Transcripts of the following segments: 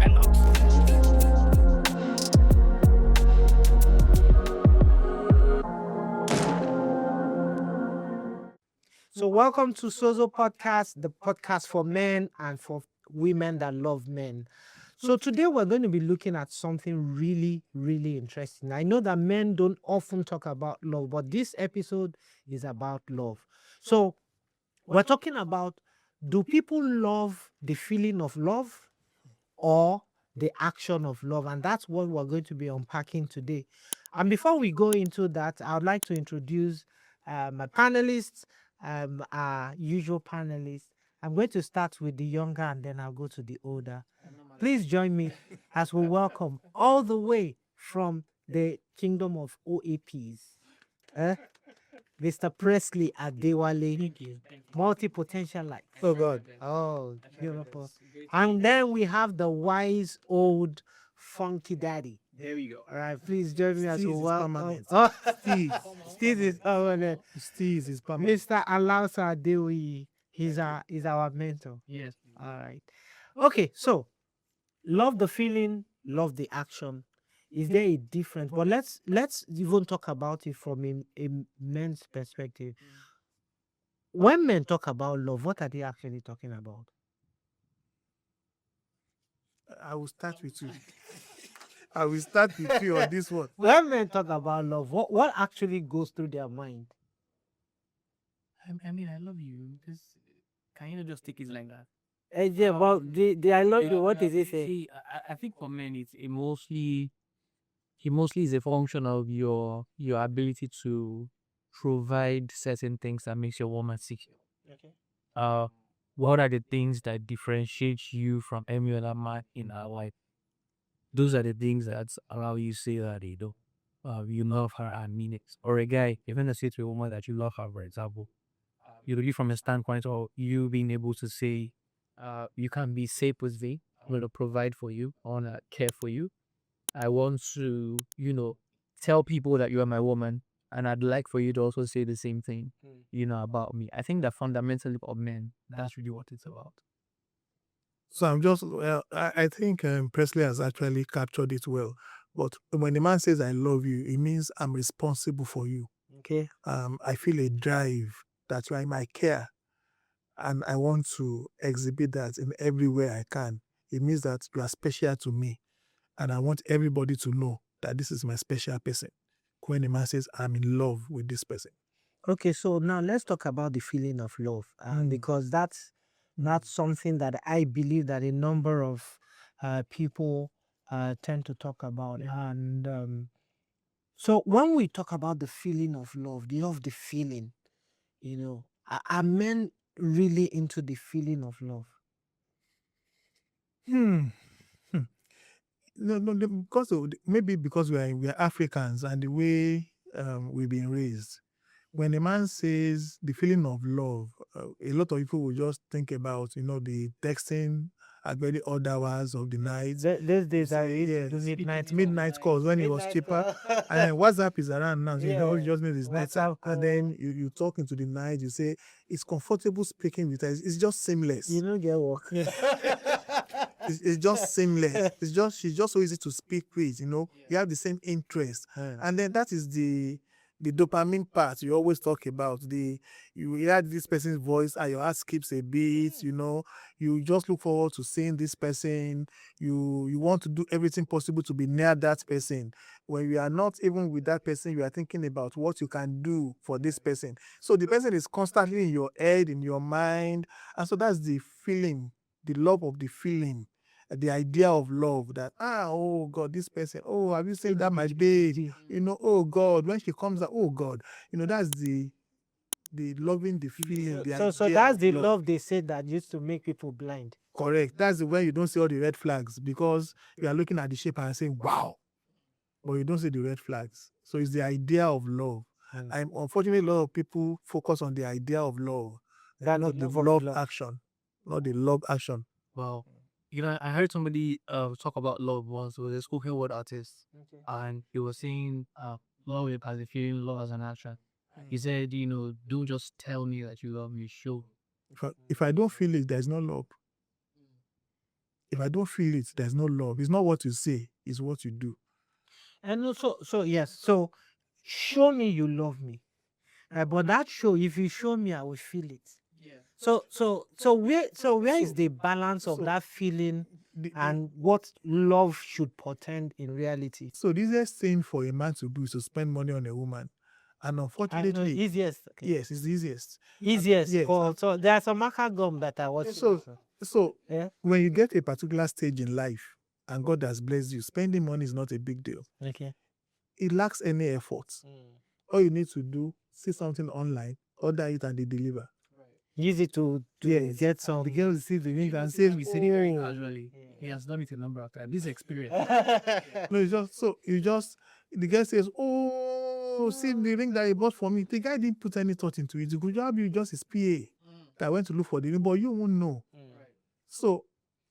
right now. So, welcome to Sozo Podcast, the podcast for men and for women that love men. So, today we're going to be looking at something really, really interesting. I know that men don't often talk about love, but this episode is about love. So, we're talking about, do people love the feeling of love or the action of love? And that's what we're going to be unpacking today. And before we go into that, I would like to introduce my panelists, our usual panelists. I'm going to start with the younger and then I'll go to the older. Please join me as we welcome all the way from the kingdom of OAPs, Mr. Presley Adewale, multi-potential life. Oh God. Oh, beautiful. And then we have the wise old funky daddy. There we go. All right, please join me as Steez we is welcome. permanent. Oh, Steez. Steve is permanent. Steez is permanent. Mr. Alausa Adewi, he's our mentor. Yes. All right. Okay, so love the feeling, love the action. Is there a difference? But let's even talk about it from a men's perspective. When men talk about love, what are they actually talking about? I will start with you. I will start with you on this one. When men talk about love, what actually goes through their mind? I mean, I love you. Can you not just take it like that? Yeah, well, the I love you, what is it say? See, I think for men, it mostly is a function of your ability to provide certain things that makes your woman secure. Okay. What are the things that differentiate you from any other man in our life? Those are the things that allow you to say that you love her and mean it. Or a guy, even to say to a woman that you love her, for example, you from a standpoint of you being able to say, you can be safe with me. I'm gonna provide for you. I wanna care for you. I want to, tell people that you are my woman, and I'd like for you to also say the same thing, about me. I think that fundamentally of men, that's really what it's about. So I think Presley has actually captured it well. But when the man says I love you, it means I'm responsible for you. Okay. I feel a drive that you are in my care, and I want to exhibit that in every way I can. It means that you are special to me, and I want everybody to know that this is my special person. When the man says I'm in love with this person. Okay, so now let's talk about the feeling of love, because that's something that I believe that a number of people tend to talk about. And so when we talk about the feeling of love the feeling, are men really into the feeling of love? Hmm. No, maybe because we are Africans and the way we've been raised. When a man says the feeling of love, a lot of people will just think about the texting at very odd hours of the night. These days I Say, used to yes, do midnight midnight calls when it was cheaper, and then WhatsApp is around now. So you just mean it's night, WhatsApp and then you talk into the night. You say it's comfortable speaking with her. It's just seamless. You don't get work. It's just seamless. She's just so easy to speak with. You have the same interest, and then that is the dopamine part you always talk about. You hear this person's voice and your heart skips a bit. You just look forward to seeing this person. You want to do everything possible to be near that person. When you are not even with that person, you are thinking about what you can do for this person. So the person is constantly in your head, in your mind, and so that's the feeling, the love of the feeling. The idea of love that oh God, this person, oh, have you seen that my babe? Oh God, when she comes out, oh God, that's the loving, the feeling. So that's the love they say that used to make people blind. Correct. That's the way you don't see all the red flags because you are looking at the shape and saying wow, but you don't see the red flags. So it's the idea of love. Unfortunately, a lot of people focus on the idea of love, not the love action, not the love action. Wow. I heard somebody talk about love once. It was a spoken word artist, and he was saying love as a feeling, love as an action. He said, don't just tell me that you love me, show. If I don't feel it, there's no love. If I don't feel it, there's no love. It's not what you say, it's what you do. And also, so yes, so show me you love me. Right, but that show, if you show me, I will feel it. So where is So- the balance of so that feeling the- and what love should portend in reality? So the easiest thing for a man to do is to spend money on a woman. And I know unfortunately, easiest. Okay. yes, it's the easiest. Easiest Yes. for so there's a marker gum that I watched. So so Yeah. when you get a particular stage in life and God has blessed you, spending money is not a big deal. Okay. It lacks any effort. All you need to do, see something online, order it and they deliver. Use it to Yes. get some. The girl receives the ring and says, "We said it casually." He has done it a number of times. This experience. No, it's just so you just the guy says, "Oh, see the ring that he bought for me." The guy didn't put any thought into it. It could just be just his PA that went to look for the ring, but you won't know. So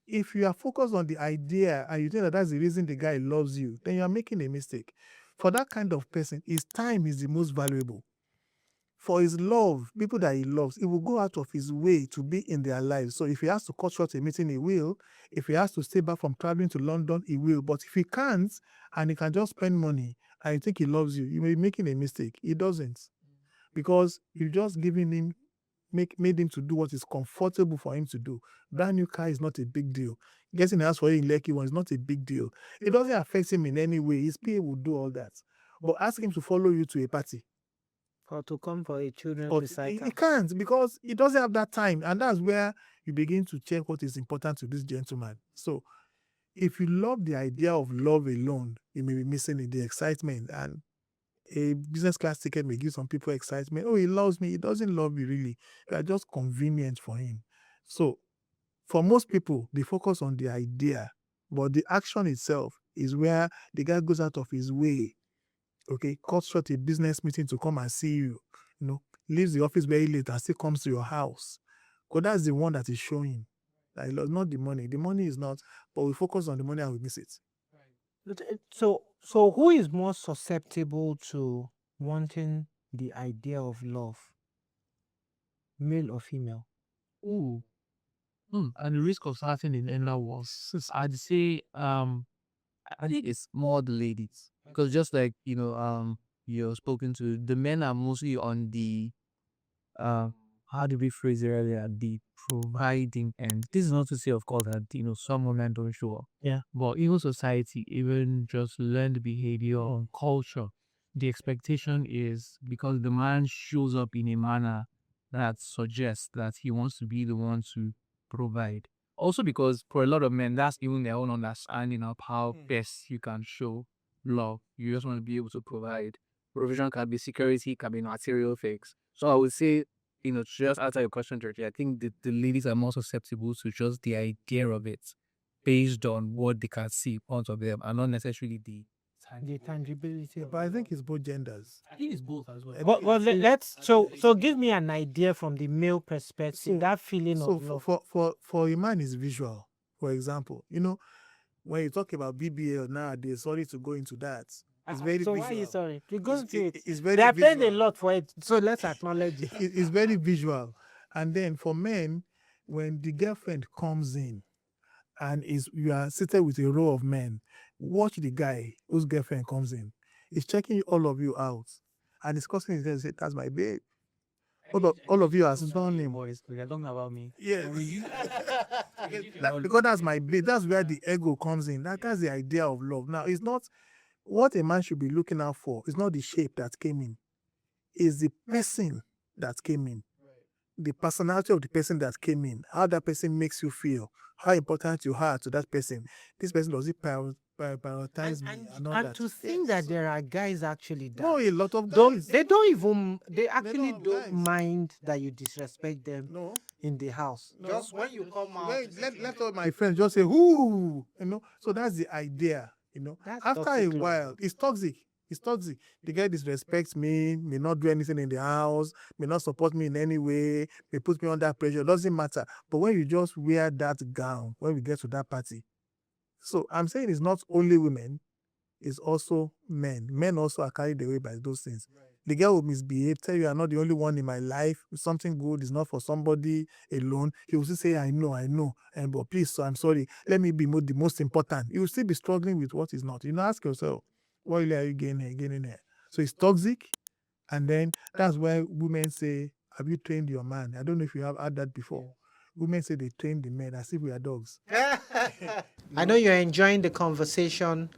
if you are focused on the idea and you think that that's the reason the guy loves you, then you are making a mistake. For that kind of person, his time is the most valuable. For his love, people that he loves, he will go out of his way to be in their lives. So if he has to cut short a meeting, he will. If he has to stay back from traveling to London, he will. But if he can't and he can just spend money and you think he loves you, you may be making a mistake. He doesn't. Because you've just given him, made him to do what is comfortable for him to do. Brand new car is not a big deal. Getting a house for you in Lekki one is not a big deal. It doesn't affect him in any way. His PA will do all that. But ask him to follow you to a party. Or to come for a children's But recital. he can't because he doesn't have that time. And that's where you begin to check what is important to this gentleman. So if you love the idea of love alone, you may be missing the excitement. And a business class ticket may give some people excitement. Oh, he loves me. He doesn't love you really. You are just convenient for him. So for most people, they focus on the idea, but the action itself is where the guy goes out of his way. Okay, cut short a business meeting to come and see you. Leaves the office very late and still comes to your house. Because that's the one that is showing. That he loves, not the money. The money is not, but we focus on the money and we miss it. So who is more susceptible to wanting the idea of love? Male or female? Ooh. And the risk of starting in inner wars. I'd say I think it's more the ladies. Because just like, you're spoken to, the men are mostly on the how do we phrase it earlier? The providing end. This is not to say, of course, that some women don't show up. Yeah. But even society, even just learned behavior and culture, the expectation is because the man shows up in a manner that suggests that he wants to be the one to provide. Also because for a lot of men, that's even their own understanding of how best you can show love. You just want to be able to provide. Provision can be security, can be material things. So I would say, to just answer your question, Georgie, I think the ladies are more susceptible to just the idea of it based on what they can see in front of them and not necessarily the tangibility. But I think it's both genders. I think it's both as well. But let's so give me an idea from the male perspective. So- that feeling So of love. for a man, it's visual. For example, when you talk about BBL nowadays, sorry to go into that. It's very so visual. why are you sorry? You go into it. It's very They are paying a visual. lot for it. So let's acknowledge it. It's very visual. And then for men, when the girlfriend comes in and you are seated with a row of men, watch the guy whose girlfriend comes in. He's checking all of you out and discussing his head, say, that's my babe. All of you are stunning. Boys, they're talking about me. Yes. Because that's my babe. That's where the ego comes in. That's the idea of love. Now, it's not what a man should be looking out for. It's not the shape that came in. It's the person that came in. The personality of the person that came in. How that person makes you feel. How important you are to that person. This person, does it prioritize me and all And that? to think that there are guys actually that No, a lot of don't guys. they actually have don't guys. mind that you disrespect them No. in the house. No. Just when you come out, Let all my friends just say, "Whoo," So that's the idea, That's After a toxic love. while, it's toxic. It's toxic. The guy disrespects me, may not do anything in the house, may not support me in any way, may put me under pressure. Doesn't matter. But when you just wear that gown, when we get to that party, so I'm saying it's not only women, it's also men. Men also are carried away by those things. The girl will misbehave, tell you are not the only one in my life. Something good is not for somebody alone. He will still say, I know, and but please, so I'm sorry. Let me be the most important. You will still be struggling with what is not. Ask yourself, what really are you gaining here? So it's toxic, and then that's why women say, have you trained your man? I don't know if you have had that before. Women say they train the men as if we are dogs. I know you're enjoying the conversation.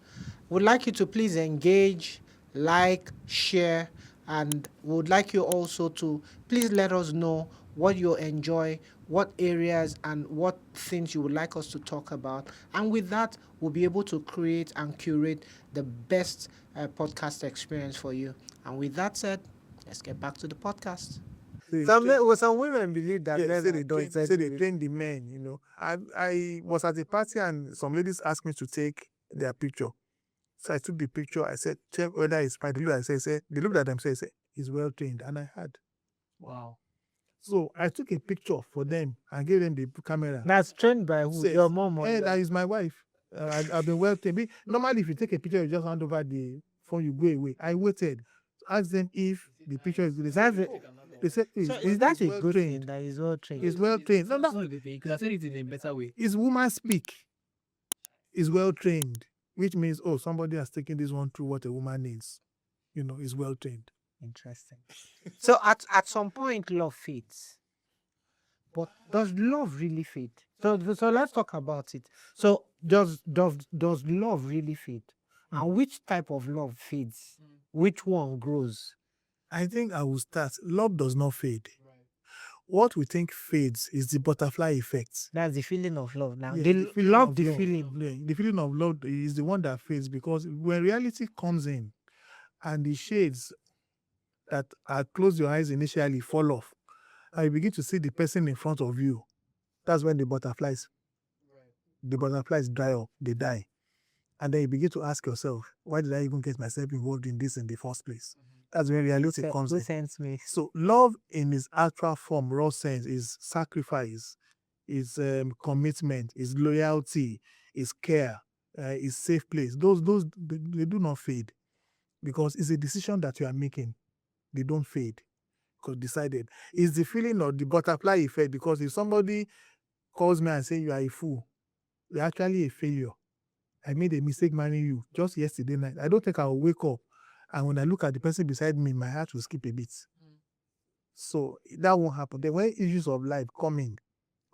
Would like you to please engage, like, share, and would like you also to please let us know what you enjoy, what areas and what things you would like us to talk about. And with that, we'll be able to create and curate the best podcast experience for you. And with that said, let's get back to the podcast. Some women believe that Yeah, men say are they train, say exactly they train the men, I was at a party and some ladies asked me to take their picture. So I took the picture, I said, check whether it's fine. They looked at themselves, say, he's well trained. And I had. Wow. So I took a picture for them and gave them the camera. That's trained by who? Says, Your mom or that is my wife. I've been well trained. Normally, if you take a picture, you just hand over the phone, you go away. I waited. Ask them if the picture is good. They said, So is that a good thing that is well trained? It's well trained. No, That's not the thing, because I said it in a better way. it's woman speak. Is well trained, which means, oh, somebody has taken this one through what a woman needs. Is well trained. Interesting. So at some point, love fades. But does love really fade? So let's talk about it. So does love really fade? And which type of love fades? Which one grows? I think I will start. Love does not fade. What we think fades is the butterfly effect. That's the feeling of love. Now, Yeah, they feeling love of the love. feeling. Yeah, the feeling of love is the one that fades because when reality comes in and the shades that are close your eyes initially fall off, and you begin to see the person in front of you, that's when the butterflies dry up, they die. And then you begin to ask yourself, why did I even get myself involved in this in the first place? That's when reality comes Who in. sends me? So love in its actual form, raw sense, is sacrifice, is commitment, is loyalty, is care, is safe place. Those they do not fade because it's a decision that you are making. They don't fade because decided. It's the feeling of the butterfly effect because if somebody calls me and say you are a fool, you're actually a failure. I made a mistake marrying you just yesterday night. I don't think I will wake up and when I look at the person beside me, my heart will skip a bit. So that won't happen. Then when issues of life coming,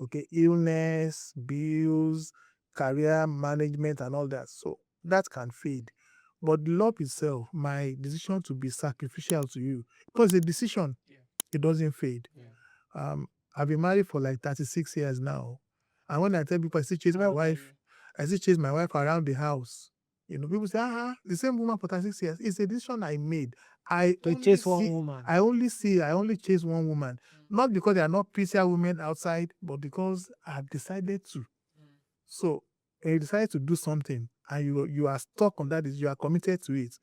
okay, illness, bills, career management, and all that, so that can fade. But love itself, my decision to be sacrificial to you, it was a decision. It doesn't fade. I've been married for like 36 years now. And when I tell people I still chase my wife, I still chase my wife around the house. People say, the same woman for 36 years. It's a decision I made. To chase one woman. I only chase one woman. Not because there are not prettier women outside, but because I've decided to. So, when you decide to do something and you are stuck on that, you are committed to it,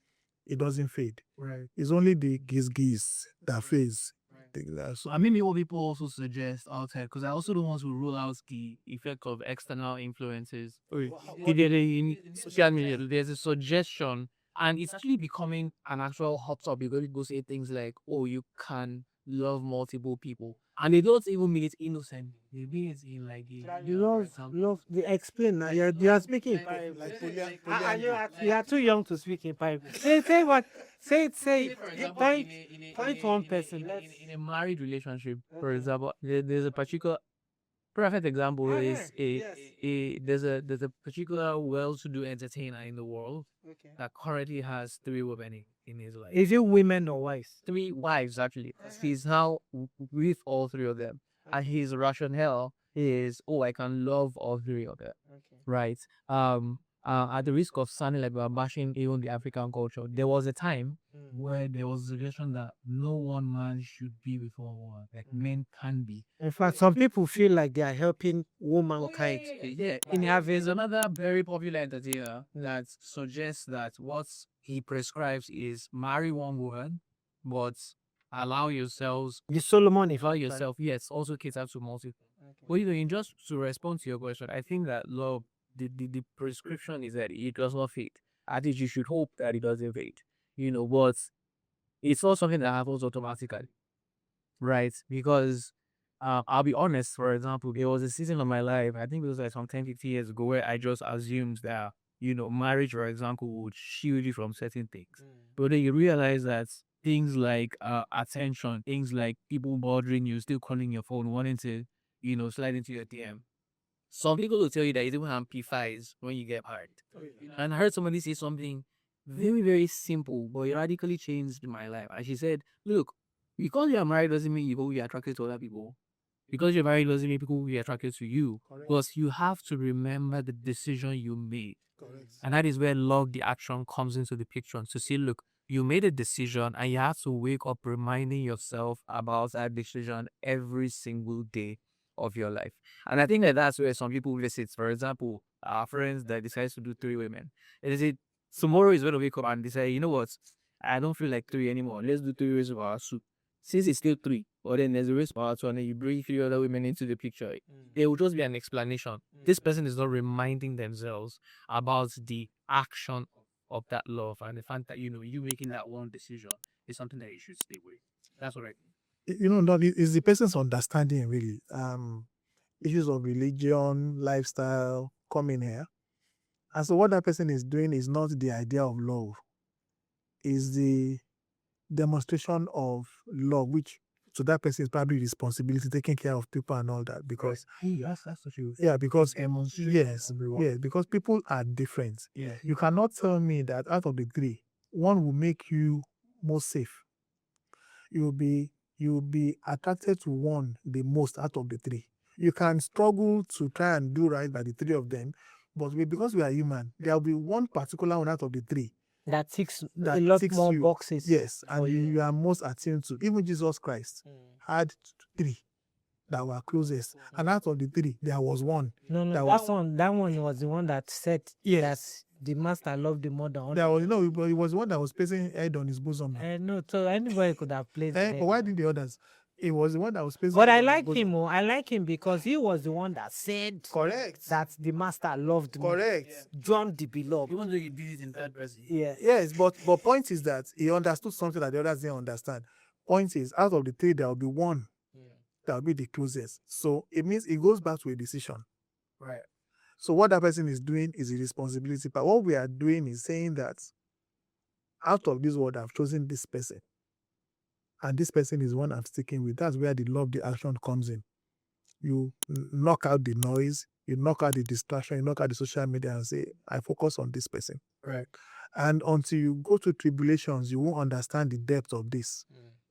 it doesn't fade. Right. It's only the giz that fades. So I mean, what people also suggest out there, because I also don't want to rule out the effect of external influences. In social media, there's a suggestion, and it's actually becoming an actual hot topic where people say things like, "Oh, you can love multiple people," and they don't even mean it innocent. They mean it in like They explain now. You're speaking in parable. You are too young to speak in parable. Say what? Say For it. example, Point one person. in a married relationship, for example, there's a particular perfect example is there's a particular well-to-do entertainer in the world that currently has 3 women in his life. Is it women or wives? 3 wives actually. He's now with all 3 of them, and his rationale is, oh, I can love all 3 of them, right? At the risk of sounding like we're bashing even the African culture, there was a time where there was a suggestion that no one man should be with one woman. Like men can be. In fact, some people feel like they are helping womankind. Yeah. There's another very popular entertainer that suggests that what he prescribes is marry one woman, but allow yourselves, The Solomon allow effect. yourself, yes, also cater to multiple. But in just to respond to your question, I think that love, the prescription is that it does not fade. I think you should hope that it doesn't fade. But it's not something that happens automatically, right? Because I'll be honest, for example, there was a season of my life, I think it was like some 10, 15 years ago, where I just assumed that, marriage, for example, would shield you from certain things. But then you realize that things like attention, things like people bothering you, still calling your phone, wanting to, slide into your DM. Some people will tell you that it even amplifies when you get hurt. And I heard somebody say something very, very simple, but it radically changed my life. And she said, look, because you're married doesn't mean you will be attracted to other people. Because you're married doesn't mean people will be attracted to you. Because you have to remember the decision you made. And that is where love, the action, comes into the picture. To say, look, you made a decision and you have to wake up reminding yourself about that decision every single day of your life. And I think that that's where some people visit. For example, our friends that decides to do 3 women. They say tomorrow is going to wake up and they say, you know what? I don't feel like 3 anymore. Let's do 3 ways of our soup. Since it's still 3, or then there's a race for two, and then you bring 3 other women into the picture, there will just be an explanation. This person is not reminding themselves about the action of that love and the fact that, you making that one decision is something that you should stay with. That's what I think. That is the person's understanding really. Issues of religion, lifestyle come in here. And so what that person is doing is not the idea of love, is the demonstration of love, which to that person is probably responsibility, taking care of people and all that. Because That's what you. yeah, because Yes, everyone. yes, because people are different. Yeah. You cannot tell me that out of the 3, one will make you more safe. You'll be attracted to one the most out of the 3. You can struggle to try and do right by the 3 of them, but because we are human, there will be one particular one out of the 3 That ticks that a lot ticks more you. boxes. Yes, and you are most attuned to. Even Jesus Christ had 3 that were closest, and out of the 3, there was one. No, that that one was the one that said that the master loved the mother. There was it was one that was placing head on his bosom. No, so anybody could have played. But why did the others? It was the one that was placing. But head I on his like bosom. him. Oh, I like him because he was the one that said Correct. that the master loved me. Correct. John the beloved. Even though you did it in third person. Yeah. Yes, but point is that he understood something that the others didn't understand. Point is, out of the 3, there will be one that will be the closest. So it means it goes back to a decision. Right. So what that person is doing is a responsibility. But what we are doing is saying that out of this world, I've chosen this person. And this person is one I'm sticking with. That's where the love, the action comes in. You knock out the noise, you knock out the distraction, you knock out the social media and say, I focus on this person. Right. And until you go to tribulations, you won't understand the depth of this.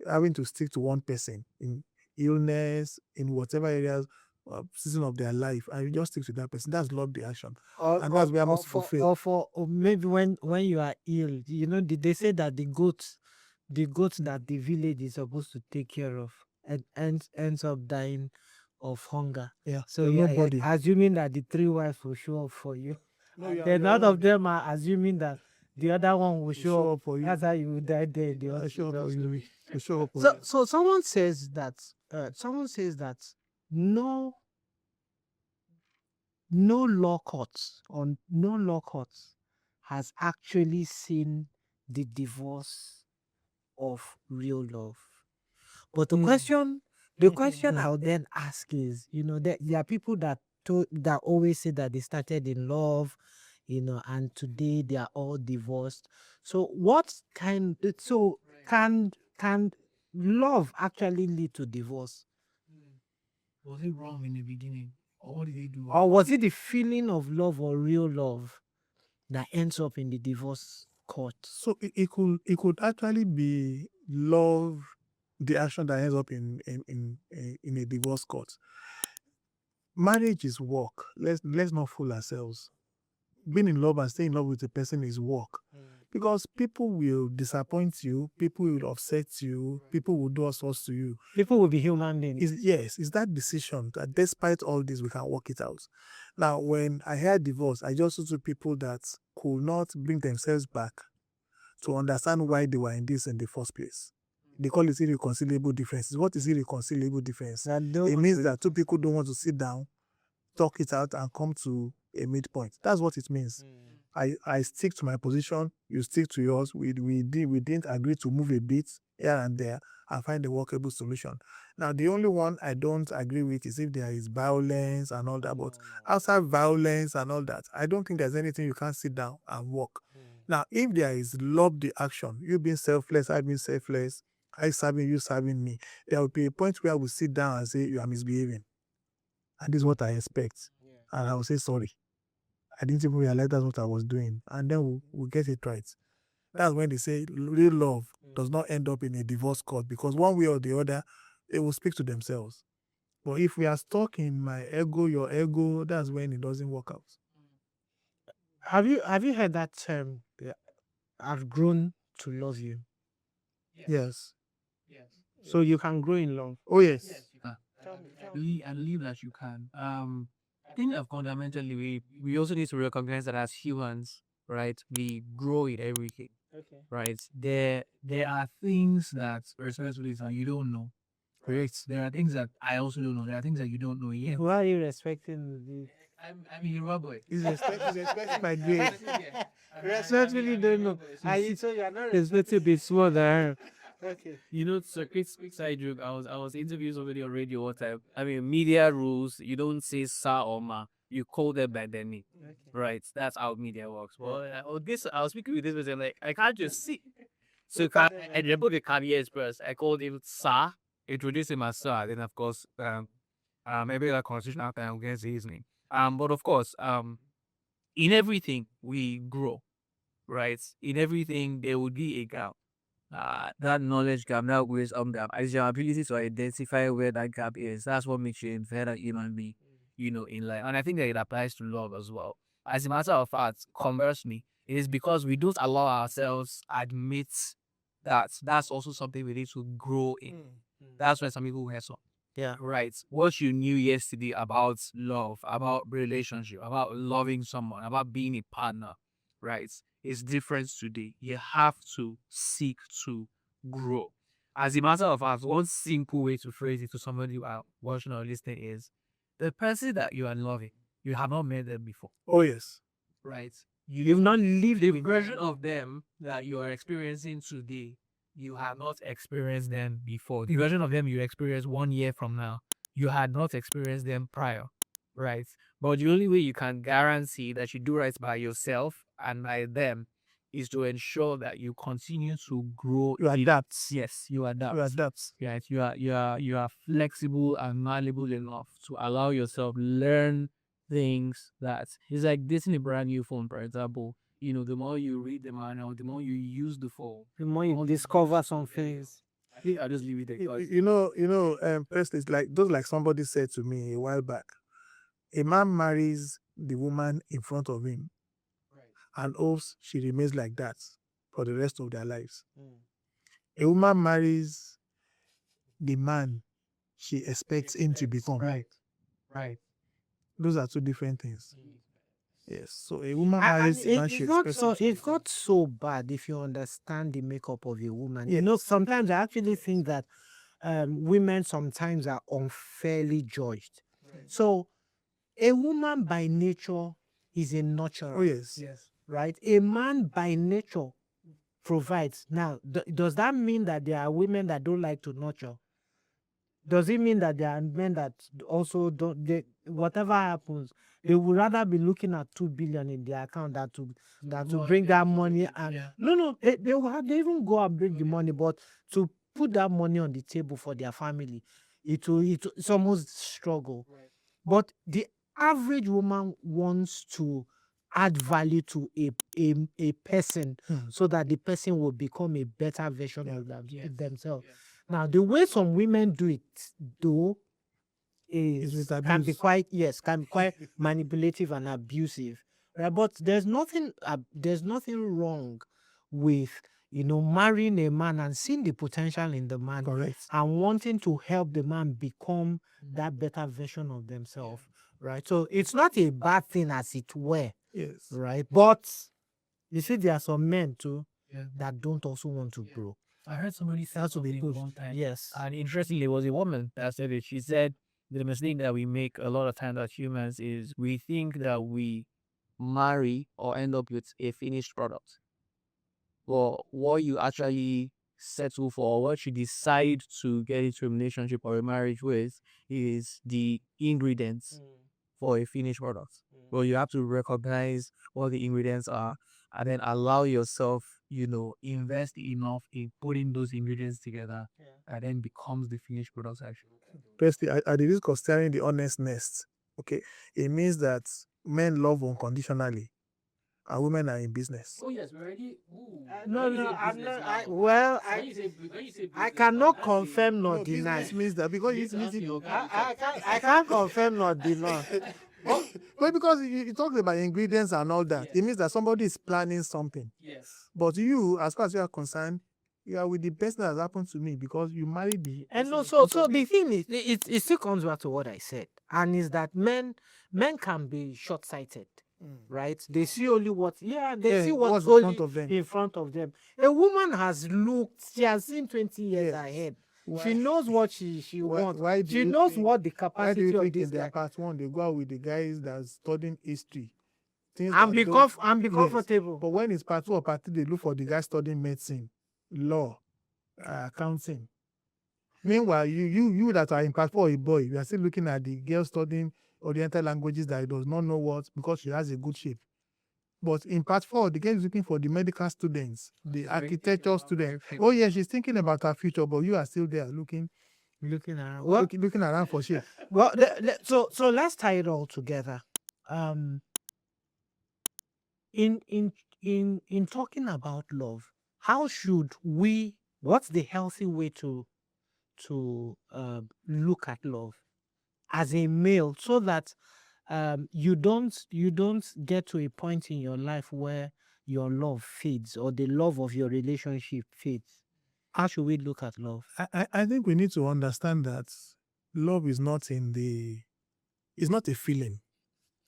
Having to stick to one person in illness, in whatever areas, season of their life, and you just stick to that person. That's love, the action. And that's where I must fulfill. Or maybe when you are ill, they say that the goat that the village is supposed to take care of ends up dying of hunger. Yeah. So nobody. assuming that the 3 wives will show up for you. No, you are- Then you none are- of them are assuming that the other one will show up for you. That's how you will die there. in the I show up hospital. for you. I show up for So, you. so someone says that no law courts has actually seen the divorce of real love. But the question I'll then ask is, there are people that always say that they started in love, and today they are all divorced. So can love actually lead to divorce? Was it wrong in the beginning? Or what did he do? Or was it the feeling of love or real love that ends up in the divorce court? So it could actually be love, the action that ends up in a divorce court. Marriage is work. Let's not fool ourselves. Being in love and staying in love with a person is work. Because people will disappoint you, people will upset you, people will do all sorts to you. People will be human beings. It's that decision that despite all this, we can work it out. Now, when I heard divorce, I just saw two people that could not bring themselves back to understand why they were in this in the first place. They call it irreconcilable differences. What is irreconcilable difference? It means that two people don't want to sit down, talk it out, and come to a midpoint. That's what it means. I stick to my position, you stick to yours. We didn't agree to move a bit here and there and find a workable solution. Now, the only one I don't agree with is if there is violence and all that. But outside violence and all that, I don't think there's anything you can't sit down and work. Now, if there is love the action, you being selfless, I being selfless, I serving you, serving me, there will be a point where we sit down and say, you are misbehaving. And this is what I expect. And I will say, sorry. I didn't even realize that's what I was doing. And then we'll get it right. That's when they say real love does not end up in a divorce court, because one way or the other, they will speak to themselves. But if we are stuck in my ego, your ego, that's when it doesn't work out. Have you heard that term? I've grown to love you. Yes. So you can grow in love. Oh, yes. I believe that you can. I think that fundamentally we also need to recognize that as humans, right, we grow in everything. Okay. Right? There are things that respectfully you don't know. Correct. There are things that I also don't know. There are things that you don't know yet. Why are you respecting the? I'm a Yoruba boy. He's respecting my grade. Respectfully don't know. So you are not respecting the small than. Okay. You know, it's a quick side joke. I was interviewing somebody on radio one time. I mean, media rules. You don't say sir or ma. You call them by their name. Okay. Right. That's how media works. Well, I was speaking with this person, like, I can't just see. So I remember the Kanye Express. I called him sir, introduced him as sir. Then of course, maybe that conversation after I'll get his name. But of course, in everything we grow, right? In everything there will be a gap. That knowledge gap, that wisdom gap, is your ability to identify where that gap is. That's what makes you a better human being, you know, in life. And I think that it applies to love as well. As a matter of fact, conversely, it is because we don't allow ourselves admit that that's also something we need to grow in. That's why some people have some. Yeah. Right. What you knew yesterday about love, about relationship, about loving someone, about being a partner, right, is different today. You have to seek to grow. As a matter of fact, one simple way to phrase it to somebody who are watching or listening is the person that you are loving, you have not met them before. Oh, yes. Right. You've not lived the version of them that you are experiencing today. You have not experienced them before. The version of them you experience 1 year from now, you had not experienced them prior. Right. But the only way you can guarantee that you do right by yourself and by them is to ensure that you continue to grow. You adapt. Yes, you adapt. You adapt. Right. You are flexible and malleable enough to allow yourself learn things that is like dating a brand new phone, for example. You know, the more you read the manual, the more you use the phone. The more you discover some things. I think I'll just leave it there. Personally, it's like somebody said to me a while back. A man marries the woman in front of him and hopes she remains like that for the rest of their lives. A woman marries the man she expects him to become. Right. Those are two different things. Yes. So a woman And marries the man she expects. it's not so bad if you understand the makeup of a woman. You Yes. know, sometimes I actually think that women sometimes are unfairly judged. So a woman by nature is a nurturer. Oh, yes. Right? A man by nature provides. Now, does that mean that there are women that don't like to nurture? Does it mean that there are men that also don't? Whatever happens, they would rather be looking at 2 billion in their account than to bring that money. And no, they even go and bring the money, but to put that money on the table for their family, it's almost struggle. But the average woman wants to add value to a person so that the person will become a better version of themselves. Now, the way some women do it, though, can be quite manipulative and abusive, right? But there's nothing wrong with marrying a man and seeing the potential in the man, Correct. and wanting to help the man become that better version of themselves, right? So it's not a bad thing as it were, Yes. right? But you see, there are some men too that don't also want to grow. I heard somebody say Has to be something pushed. one time. Yes. And interestingly, it was a woman that said it. She said the mistake that we make a lot of times as humans is we think that we marry or end up with a finished product. But what you actually settle for, what you decide to get into a relationship or a marriage with, is the ingredients for a finished product. Well, you have to recognize what the ingredients are and then allow yourself, invest enough in putting those ingredients together and then becomes the finished product actually. Firstly, at the risk of staring the honestness, okay, it means that men love unconditionally and women are in business. Oh yes, we already. No, I'm not. I cannot confirm nor No, deny. business means that because it's I can't confirm nor deny. well, because you talked about ingredients and all that, it means that somebody is planning something. Yes. But you, as far as you are concerned, you are with the best that has happened to me because you married the. And no, so the thing is, it still comes back to what I said, and is that men can be short sighted, right? They see only what, they see what's what's in only front of them. in front of them. A woman has looked; she has seen 20 years Yes. ahead. Why- She knows what she wants. why do She you knows think- what the Why do capacity you of think this in their guy. part one they go out with the guys that's studying history? Things And that be don't- and be Yes. comfortable. But when it's part 2 or part 3, they look for the guy studying medicine, law, accounting. Meanwhile, you that are in part 4, a boy, you are still looking at the girl studying Oriental languages that he does not know what because she has a good shape. But in part 4, the girl is looking for the medical students, the architecture students. Oh yeah, she's thinking about her future, but you are still there looking Looking around. looking around for shape. Well, so let's tie it all together. In talking about love, how should we? What's the healthy way to look at love as a male, so that you don't get to a point in your life where your love fades or the love of your relationship fades. How should we look at love? I think we need to understand that love is not it's not a feeling.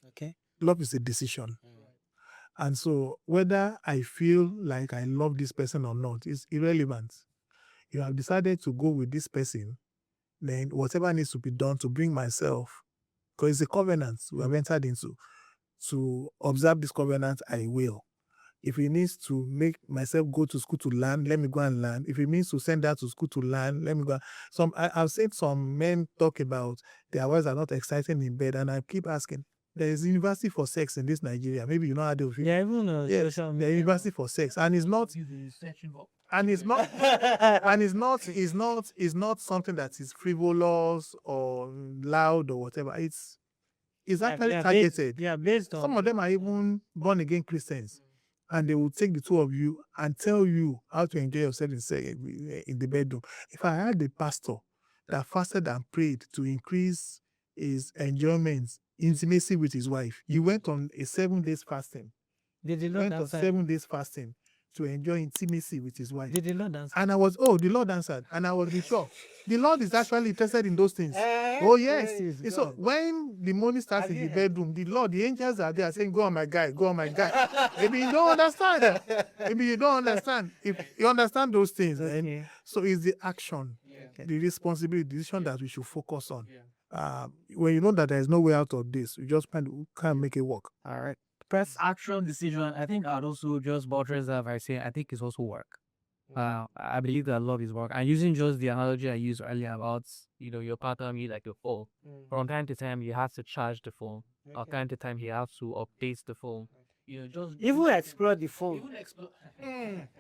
Okay. Love is a decision. And so whether I feel like I love this person or not is irrelevant. You have decided to go with this person, then whatever needs to be done to bring myself, because it's a covenant we have entered into, to observe this covenant, I will. If it needs to make myself go to school to learn, let me go and learn. If it means to send her to school to learn, let me go. I've seen some men talk about their wives are not exciting in bed, and I keep asking, there is university for sex in this Nigeria. Maybe you know how they feel. Yeah, even Yes, social the media. university for sex, and it's not, and it's not, and it's not something that is frivolous or loud or whatever. It's actually targeted. Based on Some of them are even born again Christians, and they will take the two of you and tell you how to enjoy yourself in the bedroom. If I had a pastor that fasted and prayed to increase his enjoyment, intimacy with his wife, he went on a 7 days fasting. Did the Lord Went on answer? 7 days fasting to enjoy intimacy with his wife. Did the Lord answer? And I was, the Lord answered. And I was shocked. The Lord is actually interested in those things. Oh, yes. praise So God. when the money starts in the Again. bedroom, the angels are there saying, go on my guy, go on my guy. Maybe you don't understand. Maybe you don't understand. If you understand those things, then Okay. so it's the action, the responsibility, the decision that we should focus on. When you know that there is no way out of this, you just can't make it work. All right. Press action decision. I think I'd also just buttress that by saying I think it's also work. I believe that love is work. And using just the analogy I used earlier about, your partner need like your phone. From time to time, you have to charge the phone. Or time to time, you have to update the phone. Just Even explore the phone. Even explore.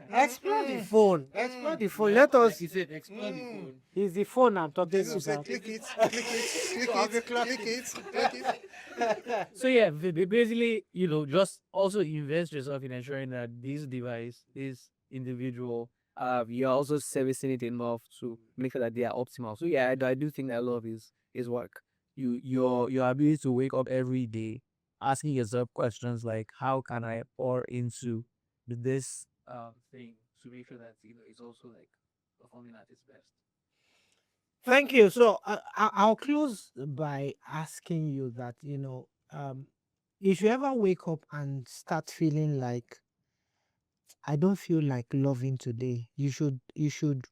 Explore the phone. Explore the phone. Let us. Like you said, explore the phone. It's the phone I'm talking You say, about. click it, click it, click it, click it. So yeah, basically, just also invest yourself in ensuring that this device, this individual, you're also servicing it enough to make sure that they are optimal. So yeah, I do think that love is work. Your ability to wake up every day asking yourself questions like, how can I pour into this thing to make sure that it's also like performing at its best. Thank you. So I'll close by asking you that, if you ever wake up and start feeling like I don't feel like loving today, you should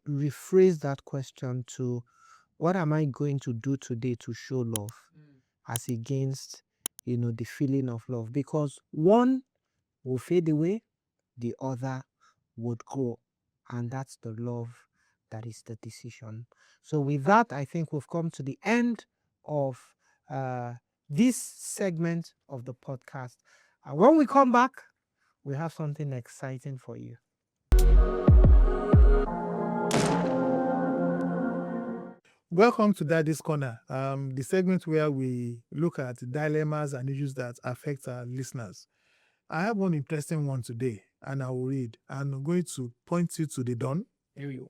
rephrase that question to what am I going to do today to show love, as against the feeling of love, because one will fade away, the other would grow. And that's the love that is the decision. So, with that, I think we've come to the end of this segment of the podcast. And when we come back, we have something exciting for you. Welcome to Daddy's Corner, the segment where we look at dilemmas and issues that affect our listeners. I have one interesting one today, and I will read. And I'm going to point you to the dawn. Here you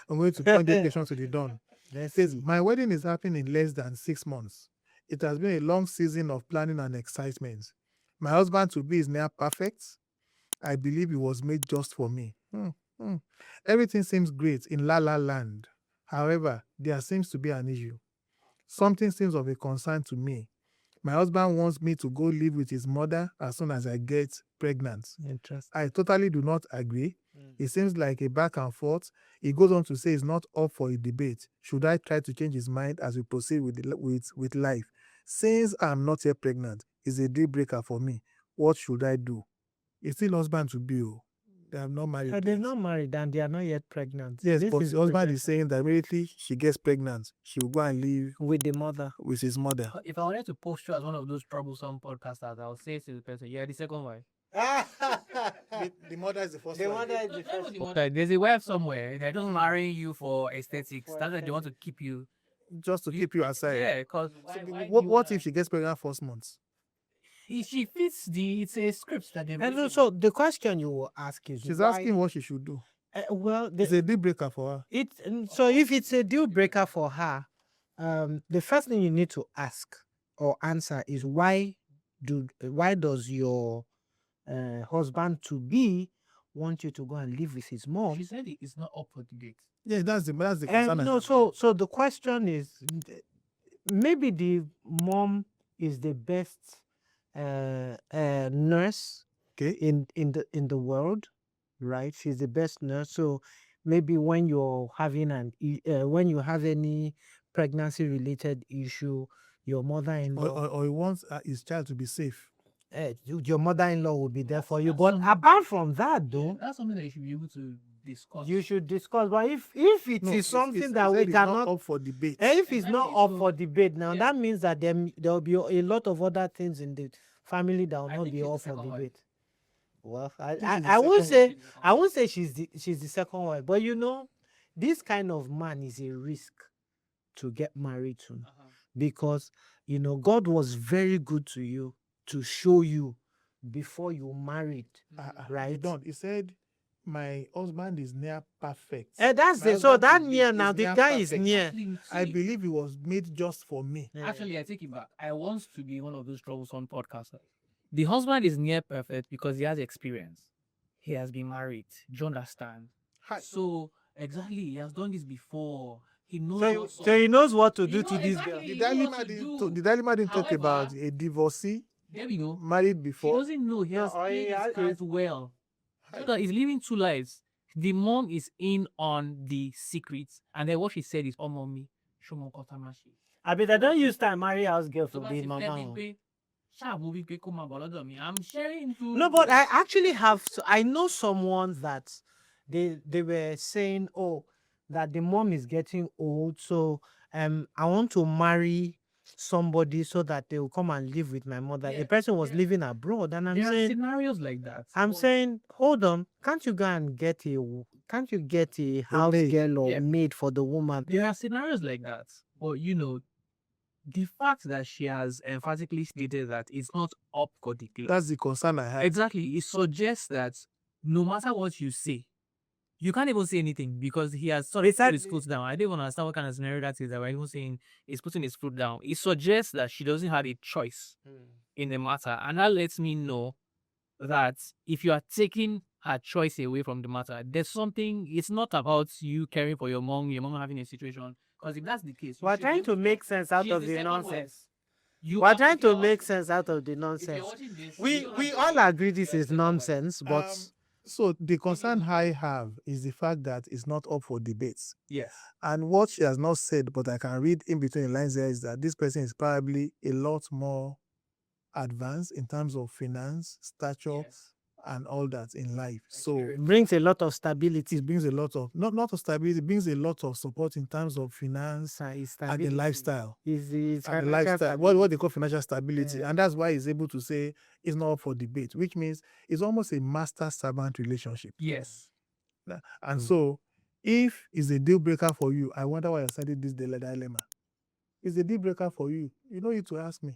I'm going to point the question to the dawn. Let's It says, see. my wedding is happening in less than 6 months. It has been a long season of planning and excitement. My husband to be is near perfect. I believe he was made just for me. Everything seems great in La La Land. However, there seems to be an issue. Something seems of a concern to me. My husband wants me to go live with his mother as soon as I get pregnant. Interesting. I totally do not agree. It seems like a back and forth. He goes on to say he's not up for a debate. Should I try to change his mind as we proceed with life? Since I'm not yet pregnant, it's a deal breaker for me. What should I do? It's still husband to be. They have not married. They're not married and they are not yet pregnant. Yes, This but is the husband projection is saying that immediately she gets pregnant, she will go and live with the mother. with his mother. If I wanted to post you as one of those troublesome podcasters, I'll say to the person, "Yeah, the second wife." The mother is the first The one. mother is the first one. Okay, there's a wife somewhere. They're just marrying you for aesthetics. That's why they want to keep you. Just to keep you aside. Yeah, because What if she gets pregnant first month? if she fits it's a script that they've written. So the question you will ask is, She's why- asking what she should do. well, It's a deal breaker for her. so if it's a deal breaker for her, the first thing you need to ask or answer is why does your husband to be want you to go and live with his mom? She said it's not up for debate. Yeah, that's the concern. No, so the question is, maybe the mom is the best nurse Okay. in the world, right? She's the best nurse. So maybe when you're having when you have any pregnancy related issue, your mother-in-law, Or he wants his child to be safe. your mother-in-law will be there for you. But apart from that, though, That's something that you should be able to discuss. you should discuss. But if it No, is something it's that we said it's not cannot, up for debate. if it's Exactly, not up so- for debate now, yeah. that means that there will be a lot of other things in the family that will I not think be she's the up for second wife. debate. Well, she's the I won't second say she's the second wife, but this kind of man is a risk to get married to, because God was very good to you to show you before you married, right? You don't. He said, my husband is near perfect. That's My it. So husband that is near now, the near guy is perfect. near. Actually, I see, believe he was made just for me. Actually, I take it back. I want to be one of those troublesome podcasters. The husband is near perfect because he has experience. He has been married. Do you understand? Hi. So exactly, he has done this before. He knows. So he knows what to do You to know this exactly. girl. The You know dilemma what to didn't, do. the dilemma didn't talk about However, a divorcee There we go. married He before. doesn't know. He has or played he his has- cards well. So that he's living two lives. The mom is in on the secrets, and then what she said is, "Oh, mommy, show me Kotamashi." I mean, I don't use time marry house girl So for bá the ti fẹ́ mama. mi pé, ṣáà wo wípé kó máa bọ̀ lọ́dọ̀ mi. I'm sharing to. No, but I actually I know someone that they were saying, oh, that the mom is getting old, so I want to marry somebody so that they will come and live with my mother. Yeah, The person was yeah. living abroad, and There are scenarios like that. I'm But saying, hold on, can't you get a house maid. girl or Yeah. maid for the woman? there are scenarios like that. But the fact that she has emphatically stated that it's not up for debate. That's the concern I had. Exactly. It suggests that no matter what you say, you can't even say anything because he has sort of put his foot down. I don't even understand what kind of scenario that is that we're even saying he's putting his foot down. It suggests that she doesn't have a choice in the matter. And that lets me know that if you are taking her choice away from the matter, there's something, it's not about you caring for your mom having a situation. Because if that's the case, you We're should trying be to able make sense out She's of the the second wife. nonsense. You We're are- trying if you're to make watching- sense out of the if you're nonsense. watching this, We you we know all that agree this is nonsense, but So the concern I have is the fact that it's not up for debates. yes. And what she has not said, but I can read in between the lines there, is that this person is probably a lot more advance in terms of finance, stature, and all that in life. So It brings a lot of stability. it brings a lot of not of stability, it brings a lot of support in terms of finance and the lifestyle. Is And the lifestyle, what they call financial stability. And that's why he's able to say it's not up for debate, which means it's almost a master-servant relationship. Yes. And so if it's a deal breaker for you, I wonder why you're studying this dilemma. It's a deal breaker for you. You don't need to ask me.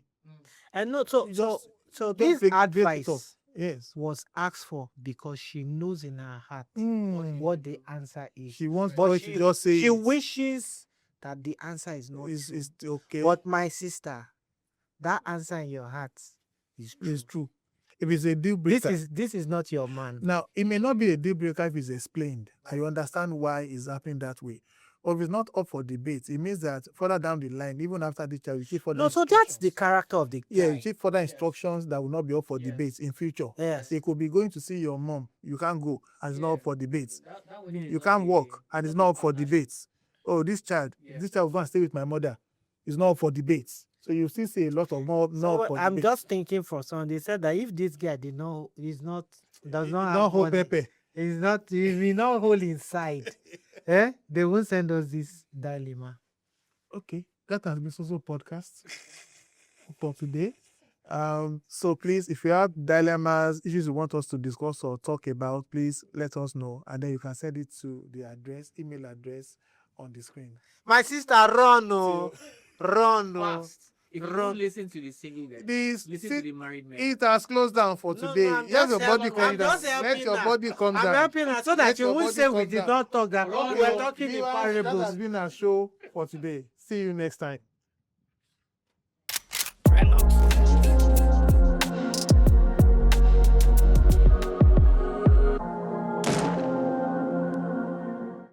And no, You just so don't this break it off. advice Yes. was asked for because she knows in her heart Mm. what the answer is. She wants But to just say she it. wishes that the answer is not It's, true. it's okay. But my sister, that answer in your heart is true. It's true. If it's a deal breaker, This is not your man. now it may not be a deal breaker if it's explained and you understand why it's happening that way. Or if it's not up for debate, it means that further down the line, even after the child, you keep further No, so that's the character of the yeah, guy. you keep further instructions that will not be up for debate in future. Yes. They could be going to see your mom, you can't go, and it's not up for debates. You can't walk, and it's not up for debates. Oh, this child will go and stay with my mother. It's not up for debates. So you still see a lot of more not So up for I'm debates. just thinking for someone. They said that if this guy does not Not have whole money, pepper. he will not hold inside. They won't send us this dilemma. Okay, that has been Sozo podcast for today. So please, if you have dilemmas, issues you want us to discuss or talk about, please let us know, and then you can send it to the email address on the screen. My sister, run, no, run, no. If you Run. don't listen to the single guy, listen to the married man. It has closed down for No, today. I'm Let just your body helping- calm I'm down. just Let helping your her. body calm I'm down. helping her so that Let you your won't body say calm we did down. not talk that we were talking in Viewers, that has parables. been our show for today. See you next time. Right now.